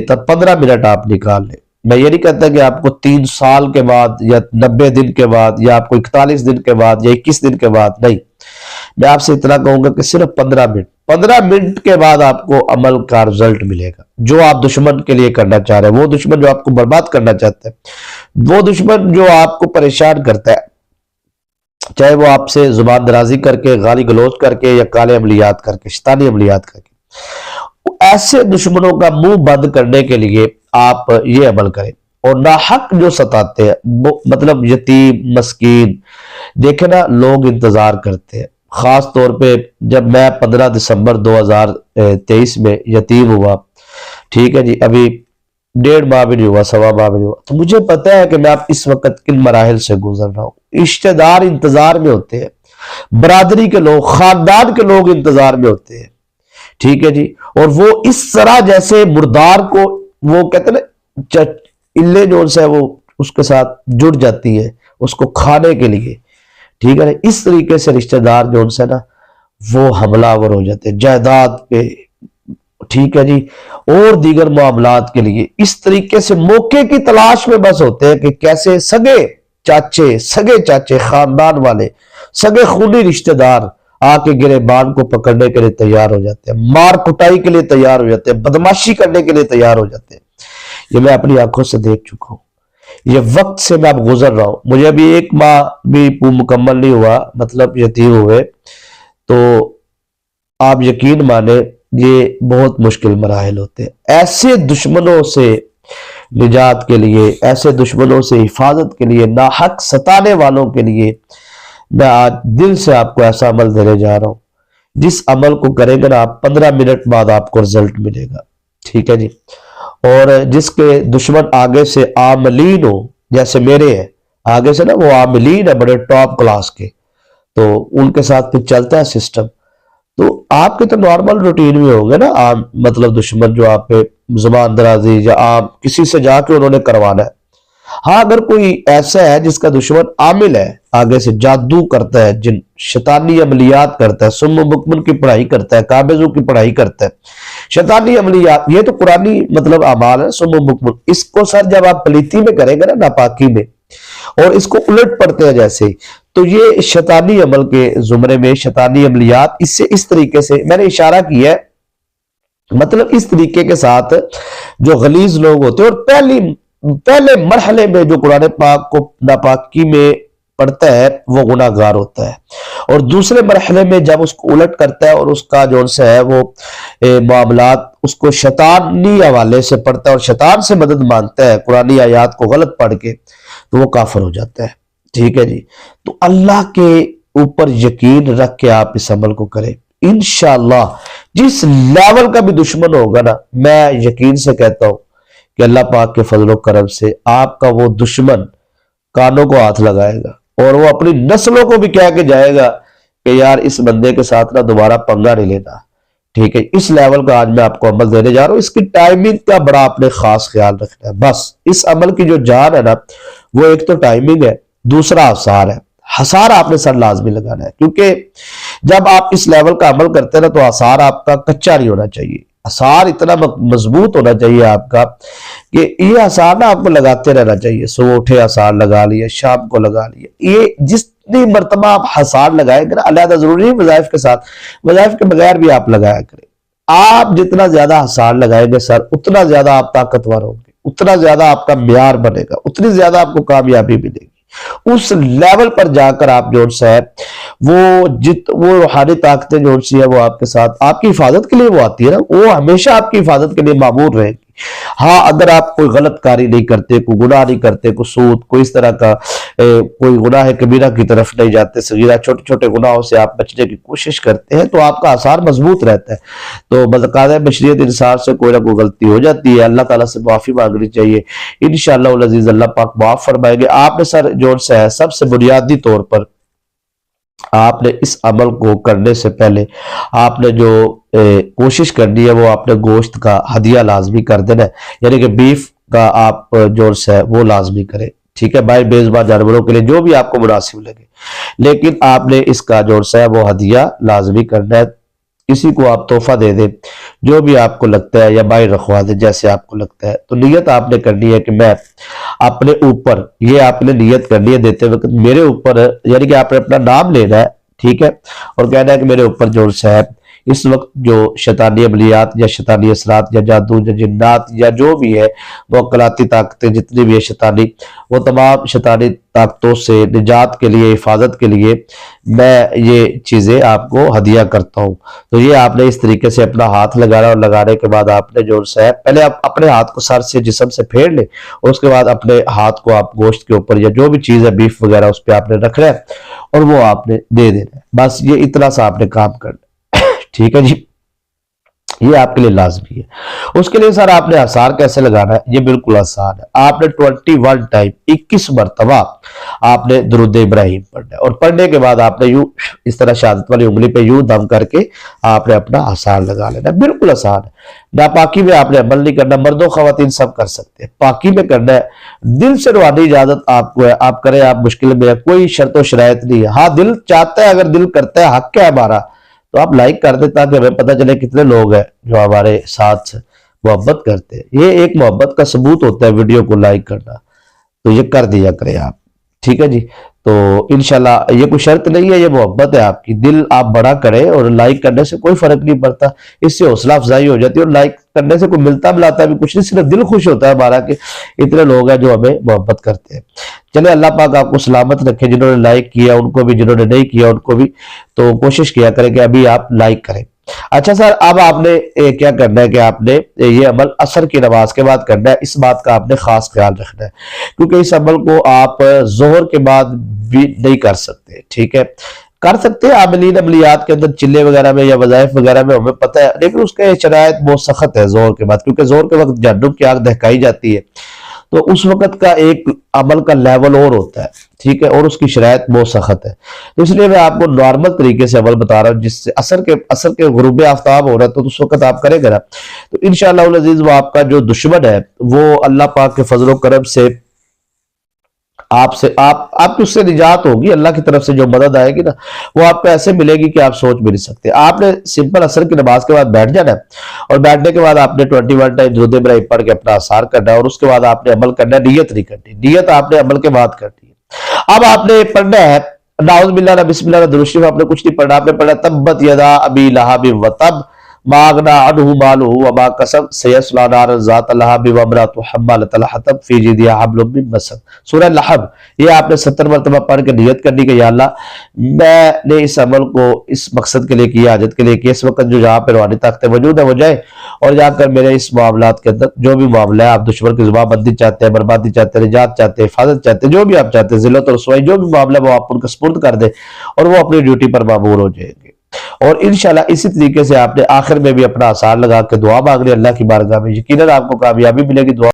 بہتر 15 منٹ آپ نکال لیں. میں یہ نہیں کہتا کہ آپ کو 3 سال کے بعد یا 90 دن کے بعد یا آپ کو 41 دن کے بعد یا 21 دن کے بعد، نہیں، میں آپ سے اتنا کہوں گا کہ صرف 15 منٹ کے بعد آپ کو عمل کا رزلٹ ملے گا. جو آپ دشمن کے لیے کرنا چاہ رہے ہیں، وہ دشمن جو آپ کو برباد کرنا چاہتا ہے، وہ دشمن جو آپ کو پریشان کرتا ہے، چاہے وہ آپ سے زبان درازی کر کے، گالی گلوچ کر کے، یا کالے عملیات کر کے، شیطانی عملیات کر کے، ایسے دشمنوں کا منہ بند کرنے کے لیے آپ یہ عمل کریں. اور ناحق جو ستاتے ہیں، مطلب یتیم مسکین، دیکھیں نا، لوگ انتظار کرتے ہیں. خاص طور پہ جب میں 15 دسمبر 2023 میں یتیم ہوا، ٹھیک ہے جی، ابھی 1.5 ماہ بھی نہیں ہوا، 1.25 ماہ بھی نہیں ہوا، تو مجھے پتا ہے کہ میں اب اس وقت کن مراحل سے گزر رہا ہوں. رشتہ دار انتظار میں ہوتے ہیں، برادری کے لوگ، خاندان کے لوگ انتظار میں ہوتے ہیں، ٹھیک ہے جی. اور وہ اس طرح جیسے مردار کو، وہ کہتے ہیں نا، الے جو سے وہ اس کے ساتھ جڑ جاتی ہے اس کو کھانے کے لیے، ٹھیک ہے نا، اس طریقے سے رشتہ دار جو ان سے نا وہ حملہ آور ہو جاتے ہیں جائیداد پہ، ٹھیک ہے جی، اور دیگر معاملات کے لیے. اس طریقے سے موقع کی تلاش میں بس ہوتے ہیں کہ کیسے سگے چاچے خاندان والے، سگے خونی رشتہ دار آ کے گریبان کو پکڑنے کے لیے تیار ہو جاتے ہیں، مار کٹائی کے لیے تیار ہو جاتے ہیں، بدماشی کرنے کے لیے تیار ہو جاتے ہیں. یہ میں اپنی آنکھوں سے دیکھ چکا ہوں، یہ وقت سے میں اب گزر رہا ہوں. مجھے ابھی 1 ماہ بھی مکمل نہیں ہوا، مطلب یتیم ہوئے. تو آپ یقین مانیں یہ بہت مشکل مراحل ہوتے ہیں. ایسے دشمنوں سے نجات کے لیے، ایسے دشمنوں سے حفاظت کے لیے، ناحق ستانے والوں کے لیے میں آج دل سے آپ کو ایسا عمل دینے جا رہا ہوں. جس عمل کو کریں گے نا آپ، 15 منٹ بعد آپ کو رزلٹ ملے گا، ٹھیک ہے جی. اور جس کے دشمن آگے سے عاملین ہو، جیسے میرے ہیں آگے سے نا، وہ عاملین ہے بڑے ٹاپ کلاس کے، تو ان کے ساتھ پھر چلتا ہے سسٹم. تو آپ کے تو نارمل روٹین میں ہوں گے نا عام، مطلب دشمن جو آپ پہ زبان درازی یا عام کسی سے جا کے انہوں نے کروانا ہے. ہاں، اگر کوئی ایسا ہے جس کا دشمن عامل ہے، آگے سے جادو کرتا ہے، جن شیطانی عملیات کرتا ہے، سم و بکمن کی پڑھائی کرتا ہے، قابضوں کی پڑھائی کرتا ہے، شیطانی عملیات، یہ تو قرآنی مطلب اعمال ہے، سم و بکمن. اس کو سر جب آپ پلیتی میں کریں گے نا، ناپاکی میں، اور اس کو الٹ پڑھتے ہیں جیسے، تو یہ شیطانی عمل کے زمرے میں، شیطانی عملیات. اس سے اس طریقے سے میں نے اشارہ کیا ہے، مطلب اس طریقے کے ساتھ جو غلیظ لوگ ہوتے ہیں، اور پہلے مرحلے میں جو قرآن پاک کو ناپاکی میں پڑھتا ہے وہ گناہ گار ہوتا ہے، اور دوسرے مرحلے میں جب اس کو الٹ کرتا ہے اور اس کا جو سے ہے وہ معاملات اس کو شیطانی حوالے سے پڑھتا ہے اور شیطان سے مدد مانگتا ہے قرآنی آیات کو غلط پڑھ کے، تو وہ کافر ہو جاتا ہے، ٹھیک ہے جی. تو اللہ کے اوپر یقین رکھ کے آپ اس عمل کو کریں. انشاءاللہ جس لیول کا بھی دشمن ہوگا نا، میں یقین سے کہتا ہوں کہ اللہ پاک کے فضل و کرم سے آپ کا وہ دشمن کانوں کو ہاتھ لگائے گا، اور وہ اپنی نسلوں کو بھی کہہ کے جائے گا کہ یار اس بندے کے ساتھ نہ دوبارہ پنگا نہیں لینا، ٹھیک ہے. اس لیول کا آج میں آپ کو عمل دینے جا رہا ہوں. اس کی ٹائمنگ کا بڑا اپنے خاص خیال رکھنا ہے. بس اس عمل کی جو جان ہے نا، وہ ایک تو ٹائمنگ ہے، دوسرا آثار ہے. آثار آپ نے سر لازمی لگانا ہے، کیونکہ جب آپ اس لیول کا عمل کرتے ہیں نا، تو آثار آپ کا کچا نہیں ہونا چاہیے، آثار اتنا مضبوط ہونا چاہیے آپ کا کہ یہ آثار نا آپ کو لگاتے رہنا چاہیے. صبح اٹھے آثار لگا لیے، شام کو لگا لیے. یہ جتنی مرتبہ آپ آثار لگائیں گے نا، علیحدہ ضروری نہیں وظائف کے ساتھ، وظائف کے بغیر بھی آپ لگایا کریں. آپ جتنا زیادہ آثار لگائیں گے سر، اتنا زیادہ آپ طاقتور ہوں گے، اتنا زیادہ آپ کا معیار بنے گا، اتنی زیادہ آپ کو کامیابی ملے گی. اس لیول پر جا کر آپ جو ہے وہ روحانی طاقتیں جو سی ہے وہ آپ کے ساتھ، آپ کی حفاظت کے لیے وہ آتی ہے نا، وہ ہمیشہ آپ کی حفاظت کے لیے معمور رہے گی. ہاں، اگر آپ کوئی غلط کاری نہیں کرتے، کوئی گناہ نہیں کرتے، کوئی سود، کوئی اس طرح کا کوئی گناہ کبیرہ کی طرف نہیں جاتے، صغیرہ چھوٹے چھوٹے گناہوں سے آپ بچنے کی کوشش کرتے ہیں، تو آپ کا آثار مضبوط رہتا ہے. تو بتقاضۂ بشریت انسان سے کوئی نہ کوئی غلطی ہو جاتی ہے، اللہ تعالیٰ سے معافی مانگنی چاہیے. انشاءاللہ العزیز اللہ پاک معاف فرمائیں گے. آپ نے سر جو سے ہے سب سے بنیادی طور پر آپ نے اس عمل کو کرنے سے پہلے آپ نے جو کوشش کرنی ہے، وہ آپ نے گوشت کا ہدیہ لازمی کر دینا ہے، یعنی کہ بیف کا آپ جو ہے وہ لازمی کریں، ٹھیک ہے بھائی، بیزبان جانوروں کے لیے جو بھی آپ کو مناسب لگے، لیکن آپ نے اس کا جو ہے وہ ہدیہ لازمی کرنا ہے. کسی کو آپ تحفہ دے دیں، جو بھی آپ کو لگتا ہے، یا باہر رکھوا دیں جیسے آپ کو لگتا ہے، تو نیت آپ نے کرنی ہے کہ میں اپنے اوپر، یہ آپ نے نیت کرنی ہے دیتے وقت، میرے اوپر، یعنی کہ آپ نے اپنا نام لینا ہے، ٹھیک ہے، اور کہنا ہے کہ میرے اوپر جو ہے اس وقت جو شیطانی عملیات یا شیطانی اثرات یا جادو یا جنات یا جو بھی ہے موکلاتی طاقتیں جتنی بھی ہے شیطانی، وہ تمام شیطانی طاقتوں سے نجات کے لیے، حفاظت کے لیے میں یہ چیزیں آپ کو ہدیہ کرتا ہوں۔ تو یہ آپ نے اس طریقے سے اپنا ہاتھ لگانا، اور لگانے کے بعد آپ نے جو ہے پہلے آپ اپنے ہاتھ کو سر سے جسم سے پھیر لیں، اور اس کے بعد اپنے ہاتھ کو آپ گوشت کے اوپر یا جو بھی چیز ہے بیف وغیرہ اس پہ آپ نے رکھنا ہے، اور وہ آپ نے دے دینا ہے، بس یہ اتنا سا آپ نے کام کرنا ہے، ٹھیک ہے جی، یہ آپ کے لیے لازمی ہے۔ اس کے لیے سر آپ نے آثار کیسے لگانا ہے؟ یہ بالکل آسان ہے، آپ نے 21 ٹائم 21 مرتبہ آپ نے درود ابراہیم پڑھنا ہے، اور پڑھنے کے بعد آپ نے یوں اس طرح شہادت والی انگلی پہ یوں دم کر کے آپ نے اپنا آثار لگا لینا ہے، بالکل آسان ہے۔ ناپاکی میں آپ نے عمل نہیں کرنا، مرد و خواتین سب کر سکتے ہیں، پاکی میں کرنا ہے، دل سے روحانی اجازت آپ کو ہے، آپ کریں، آپ مشکل میں ہے، کوئی شرط و شرائط نہیں ہے، ہاں دل چاہتا ہے، اگر دل کرتا ہے، حق ہے ہمارا، تو آپ لائک کر دیں تاکہ ہمیں پتہ چلے کتنے لوگ ہیں جو ہمارے ساتھ محبت کرتے ہیں، یہ ایک محبت کا ثبوت ہوتا ہے ویڈیو کو لائک کرنا، تو یہ کر دیا کریں آپ، ٹھیک ہے جی۔ تو انشاءاللہ یہ کوئی شرط نہیں ہے، یہ محبت ہے آپ کی، دل آپ بڑا کریں، اور لائک کرنے سے کوئی فرق نہیں پڑتا، اس سے حوصلہ افزائی ہو جاتی ہے، اور لائک کرنے سے کوئی ملتا ملاتا بھی کچھ نہیں، صرف دل خوش ہوتا ہے ہمارا کہ اتنے لوگ ہیں جو ہمیں محبت کرتے ہیں۔ چلے اللہ پاک آپ کو سلامت رکھے، جنہوں نے لائک کیا ان کو بھی، جنہوں نے نہیں کیا ان کو بھی، تو کوشش کیا کریں کہ ابھی آپ لائک کریں۔ اچھا سر، اب آپ نے کیا کرنا ہے کہ آپ نے یہ عمل عصر کی نماز کے بعد کرنا ہے، اس بات کا آپ نے خاص خیال رکھنا ہے، کیونکہ اس عمل کو آپ ظہر کے بعد بھی نہیں کر سکتے، ٹھیک ہے، کر سکتے ہیں عاملین عملیات کے اندر چلے وغیرہ میں یا وظائف وغیرہ میں، ہمیں پتہ ہے، لیکن اس کے شرائط بہت سخت ہے ظہر کے بعد، کیونکہ ظہر کے وقت جہنم کی آگ دہکائی جاتی ہے، تو اس وقت کا ایک عمل کا لیول اور ہوتا ہے، ٹھیک ہے، اور اس کی شرائط بہت سخت ہے، تو اس لیے میں آپ کو نارمل طریقے سے عمل بتا رہا ہوں، جس سے عصر کے غروب آفتاب ہو رہا ہے تو اس وقت آپ کریں گے نا، تو انشاءاللہ العزیز وہ آپ کا جو دشمن ہے وہ اللہ پاک کے فضل و کرم سے آپ کی اس سے نجات ہوگی، اللہ کی طرف سے جو مدد آئے گی نا، وہ آپ کو ایسے ملے گی کہ آپ سوچ بھی نہیں سکتے۔ آپ نے سمپل عصر کی نماز کے بعد بیٹھ جانا ہے، اور بیٹھنے کے بعد آپ نے 21 ٹائم درود ابراہیم پڑھ کے اپنا آثار کرنا ہے، اور اس کے بعد آپ نے عمل کرنا ہے، نیت نہیں کرنی، نیت آپ نے عمل کے بعد کرنی ہے۔ اب آپ نے پڑھنا ہے نعوذ باللہ نہ بسم اللہ نہ درود شریف، آپ نے کچھ نہیں پڑھنا، آپ نے پڑھنا تبت یدا ابی لہب وتب ما اغنی عنہ مالہ وما کسب سیصلی نارا ذات لہب وامرأتہ حمالۃ الحطب فی جیدہا حبل من مسد۔ سورہ لہب، یہ آپ نے 70 مرتبہ پڑھ کے نیت کرنی کہ یا اللہ میں نے اس عمل کو اس مقصد کے لیے کیا، حاجت کے لیے کیا، اس وقت جو جہاں پہ روحانی طاقتیں موجود ہے وہ جائے، اور جا کر میرے اس معاملات کے اندر جو بھی معاملہ ہے، آپ دشمن کی زبان بندی چاہتے ہیں، بربادی چاہتے ہیں، نجات چاہتے ہیں، حفاظت چاہتے ہیں، جو بھی آپ چاہتے ہیں، ذلت اور رسوائی جو بھی معاملہ وہ آپ ان کا سپرد کر دیں، اور وہ اپنی ڈیوٹی پر مامور ہو جائیں گے۔ اور انشاءاللہ اسی طریقے سے آپ نے آخر میں بھی اپنا آثار لگا کے دعا مانگنی اللہ کی بارگاہ میں، یقیناً آپ کو کامیابی ملے گی۔ دعا